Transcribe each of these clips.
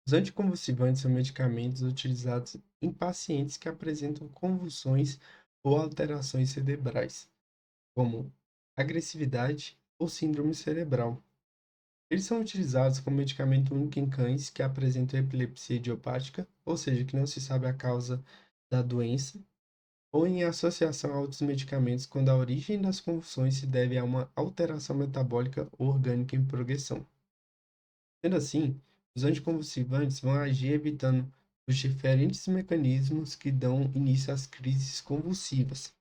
Os anticonvulsivantes são medicamentos utilizados em pacientes que apresentam convulsões ou alterações cerebrais, como agressividade ou síndrome cerebral. Eles são utilizados como medicamento único em cães que apresentam epilepsia idiopática, ou seja, que não se sabe a causa da doença, ou em associação a outros medicamentos quando a origem das convulsões se deve a uma alteração metabólica ou orgânica em progressão. Sendo assim, os anticonvulsivantes vão agir evitando os diferentes mecanismos que dão início às crises convulsivas.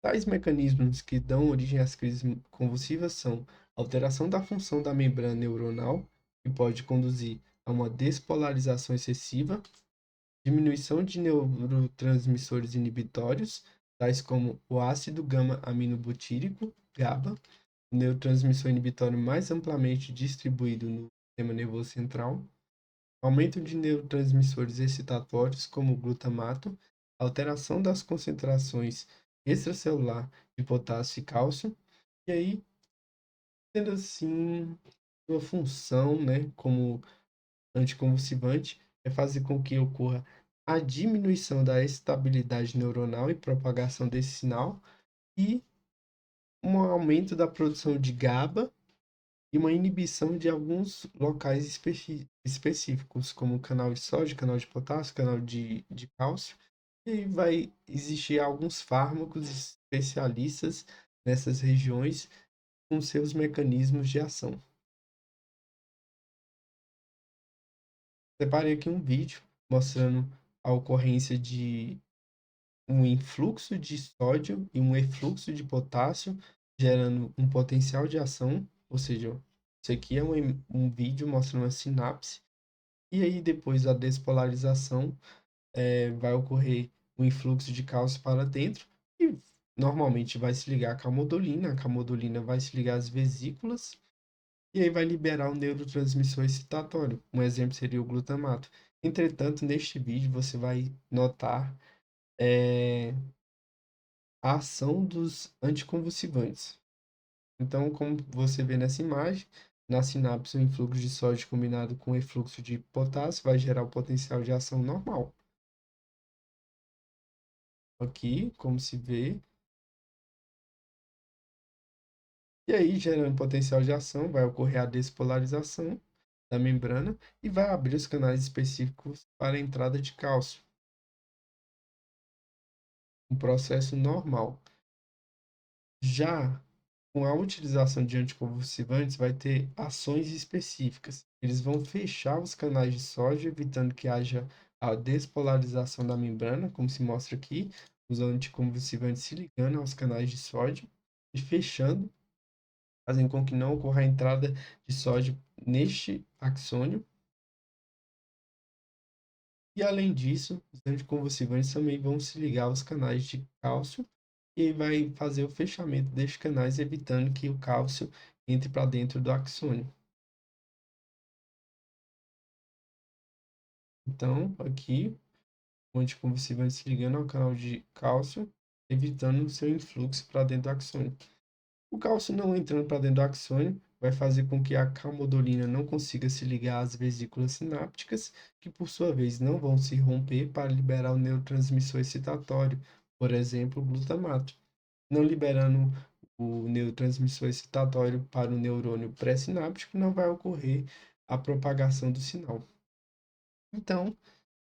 Tais mecanismos que dão origem às crises convulsivas são alteração da função da membrana neuronal, que pode conduzir a uma despolarização excessiva, diminuição de neurotransmissores inibitórios, tais como o ácido gama-aminobutírico, GABA, o neurotransmissor inibitório mais amplamente distribuído no sistema nervoso central, aumento de neurotransmissores excitatórios, como o glutamato, alteração das concentrações extracelular de potássio e cálcio, e aí, tendo assim, sua função, né, como anticonvulsivante, é fazer com que ocorra a diminuição da estabilidade neuronal e propagação desse sinal e um aumento da produção de GABA e uma inibição de alguns locais específicos, como o canal de sódio, canal de potássio, canal de cálcio. E vai existir alguns fármacos especialistas nessas regiões com seus mecanismos de ação. Separei aqui um vídeo mostrando a ocorrência de um influxo de sódio e um efluxo de potássio, gerando um potencial de ação, ou seja, isso aqui é um vídeo mostrando a sinapse. E aí, depois da despolarização, vai ocorrer o influxo de cálcio para dentro e normalmente vai se ligar a camodulina vai se ligar às vesículas e aí vai liberar o neurotransmissor excitatório. Um exemplo seria o glutamato. Entretanto, neste vídeo você vai notar a ação dos anticonvulsivantes. Então, como você vê nessa imagem, na sinapse, o influxo de sódio combinado com o efluxo de potássio vai gerar o potencial de ação normal. Aqui, como se vê, e aí, gerando potencial de ação, vai ocorrer a despolarização da membrana e vai abrir os canais específicos para a entrada de cálcio. Um processo normal. Já com a utilização de anticonvulsivantes, vai ter ações específicas. Eles vão fechar os canais de sódio, evitando que haja a despolarização da membrana, como se mostra aqui, os anticonvulsivantes se ligando aos canais de sódio e fechando, fazem com que não ocorra a entrada de sódio neste axônio. E além disso, os anticonvulsivantes também vão se ligar aos canais de cálcio e vai fazer o fechamento destes canais, evitando que o cálcio entre para dentro do axônio. Então, aqui, o anticonvulsivante se ligando ao canal de cálcio, evitando o seu influxo para dentro do axônio. O cálcio não entrando para dentro do axônio vai fazer com que a calmodulina não consiga se ligar às vesículas sinápticas, que por sua vez não vão se romper para liberar o neurotransmissor excitatório, por exemplo, o glutamato. Não liberando o neurotransmissor excitatório para o neurônio pré-sináptico, não vai ocorrer a propagação do sinal. Então,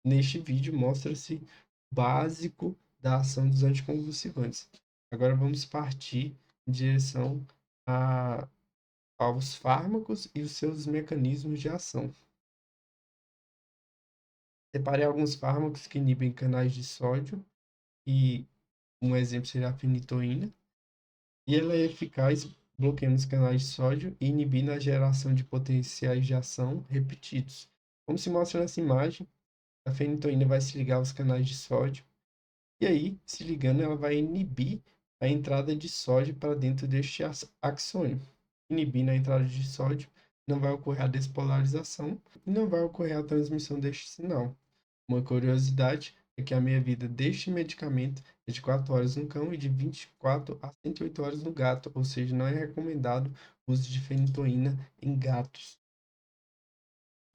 neste vídeo mostra-se o básico da ação dos anticonvulsivantes. Agora vamos partir em direção a aos fármacos e os seus mecanismos de ação. Separei alguns fármacos que inibem canais de sódio, e um exemplo seria a fenitoína, e ela é eficaz bloqueando os canais de sódio e inibindo a geração de potenciais de ação repetidos. Como se mostra nessa imagem, a fenitoína vai se ligar aos canais de sódio, e aí, se ligando, ela vai inibir a entrada de sódio para dentro deste axônio. Inibindo a entrada de sódio, não vai ocorrer a despolarização e não vai ocorrer a transmissão deste sinal. Uma curiosidade é que a meia-vida deste medicamento é de 4 horas no cão e de 24 a 108 horas no gato, ou seja, não é recomendado o uso de fenitoína em gatos.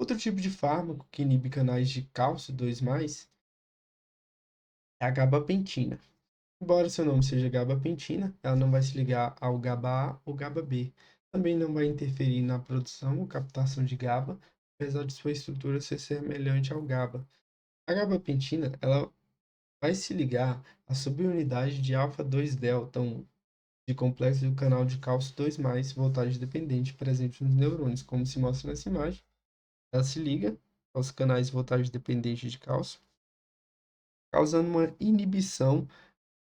Outro tipo de fármaco que inibe canais de cálcio 2+, é a gabapentina. Embora seu nome seja gabapentina, ela não vai se ligar ao GABA-A ou GABA-B. Também não vai interferir na produção ou captação de GABA, apesar de sua estrutura ser semelhante ao GABA. A gabapentina, ela vai se ligar à subunidade de alfa-2-delta-1 de complexo do canal de cálcio 2+, voltagem dependente presente nos neurônios, como se mostra nessa imagem. Ela se liga aos canais de voltagem dependente de cálcio, causando uma inibição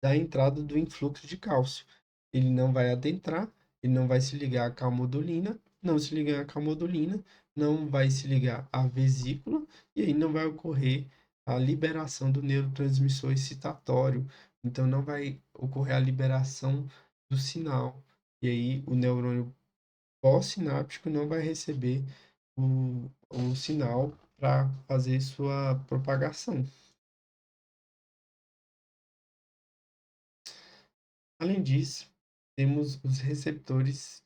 da entrada do influxo de cálcio. Ele não vai adentrar, ele não vai se ligar à calmodulina, não se ligar à calmodulina, não vai se ligar à vesícula, e aí não vai ocorrer a liberação do neurotransmissor excitatório. Então não vai ocorrer a liberação do sinal. E aí o neurônio pós-sináptico não vai receber o sinal para fazer sua propagação. Além disso, temos os receptores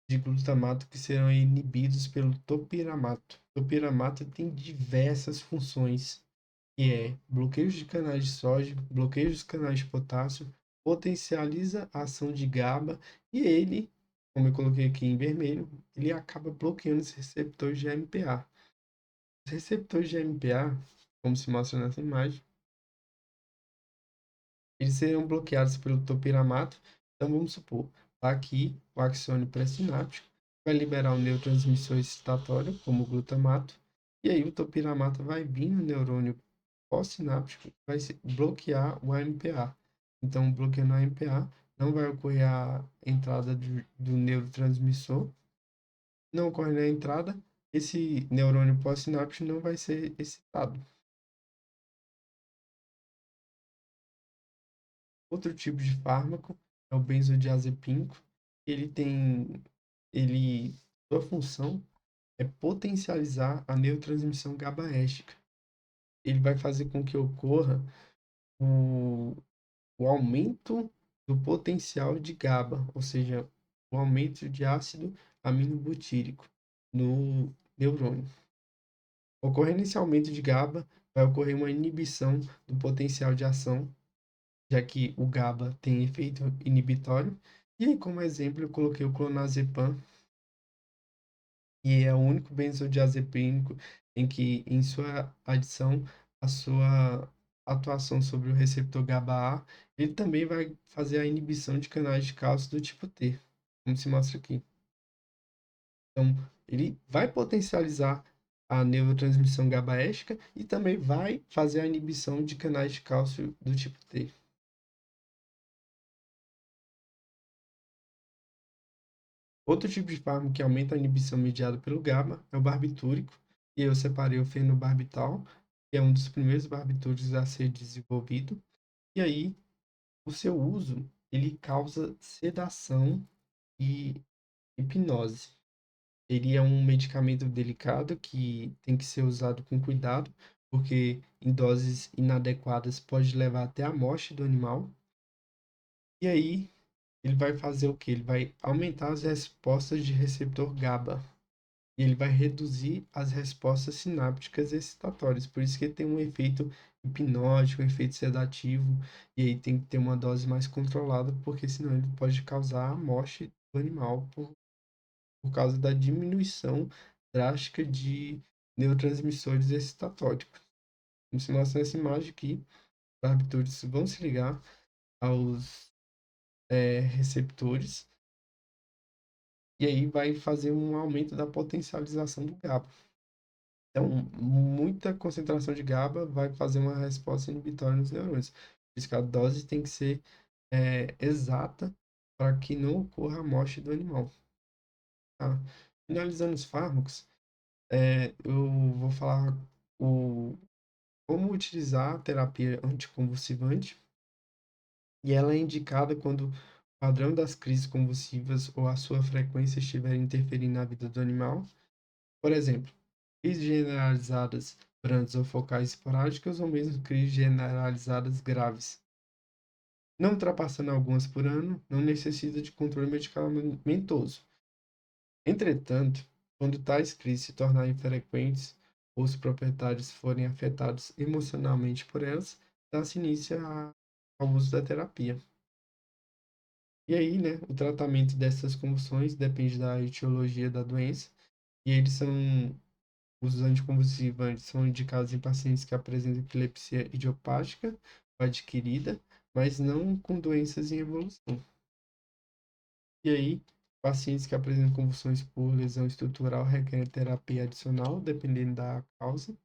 de glutamato que serão inibidos pelo topiramato. O topiramato tem diversas funções, que é bloqueio de canais de sódio, bloqueio dos canais de potássio, potencializa a ação de GABA e ele, como eu coloquei aqui em vermelho, ele acaba bloqueando os receptores de AMPA. Os receptores de AMPA, como se mostra nessa imagem, eles serão bloqueados pelo topiramato. Então vamos supor, tá aqui o axônio pré-sináptico, vai liberar o neurotransmissor excitatório, como o glutamato, e aí o topiramato vai vir no neurônio pós-sináptico, vai bloquear o AMPA. Então, bloqueando o AMPA, não vai ocorrer a entrada do neurotransmissor, não ocorre a entrada, esse neurônio pós-sináptico não vai ser excitado. Outro tipo de fármaco é o benzodiazepínico. Ele tem, ele, sua função é potencializar a neurotransmissão GABAérgica. Ele vai fazer com que ocorra o, o aumento do potencial de GABA, ou seja, o aumento de ácido aminobutírico no neurônio. Ocorrendo esse aumento de GABA, vai ocorrer uma inibição do potencial de ação, já que o GABA tem efeito inibitório. E aí, como exemplo, eu coloquei o clonazepam, que é o único benzodiazepínico em que, em sua adição, a sua atuação sobre o receptor GABA-A, ele também vai fazer a inibição de canais de cálcio do tipo T, como se mostra aqui. Então, ele vai potencializar a neurotransmissão GABAérgica e também vai fazer a inibição de canais de cálcio do tipo T. Outro tipo de fármaco que aumenta a inibição mediada pelo GABA é o barbitúrico, e eu separei o fenobarbital, que é um dos primeiros barbitúricos a ser desenvolvido. E aí, o seu uso, ele causa sedação e hipnose. Ele é um medicamento delicado que tem que ser usado com cuidado, porque em doses inadequadas pode levar até a morte do animal. E aí, ele vai fazer o quê? Ele vai aumentar as respostas de receptor GABA. E ele vai reduzir as respostas sinápticas excitatórias. Por isso que ele tem um efeito hipnótico, um efeito sedativo, e aí tem que ter uma dose mais controlada, porque senão ele pode causar a morte do animal por causa da diminuição drástica de neurotransmissores excitatórios. Como se mostra nessa imagem aqui, os barbitúricos vão se ligar aos receptores, e aí vai fazer um aumento da potencialização do GABA. Então, muita concentração de GABA vai fazer uma resposta inibitória nos neurônios. Por isso que a dose tem que ser exata para que não ocorra a morte do animal. Tá? Finalizando os fármacos, eu vou falar como utilizar a terapia anticonvulsivante, e ela é indicada quando o padrão das crises convulsivas ou a sua frequência estiver interferindo na vida do animal. Por exemplo, crises generalizadas brandas ou focais esporádicas ou mesmo crises generalizadas graves. Não ultrapassando algumas por ano, não necessita de controle medicamentoso. Entretanto, Quando tais crises se tornarem frequentes ou os proprietários forem afetados emocionalmente por elas, dá-se início ao uso da terapia. E aí, né, o tratamento dessas convulsões depende da etiologia da doença, e eles são, os anticonvulsivantes são indicados em pacientes que apresentam epilepsia idiopática ou adquirida, mas não com doenças em evolução. E aí, pacientes que apresentam convulsões por lesão estrutural requerem terapia adicional, dependendo da causa,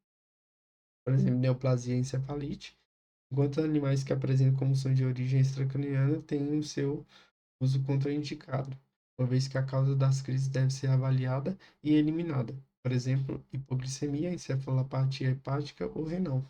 por exemplo, neoplasia e encefalite, enquanto animais que apresentam convulsões de origem extracraniana têm o seu uso contraindicado, uma vez que a causa das crises deve ser avaliada e eliminada, por exemplo, hipoglicemia, encefalopatia hepática ou renal.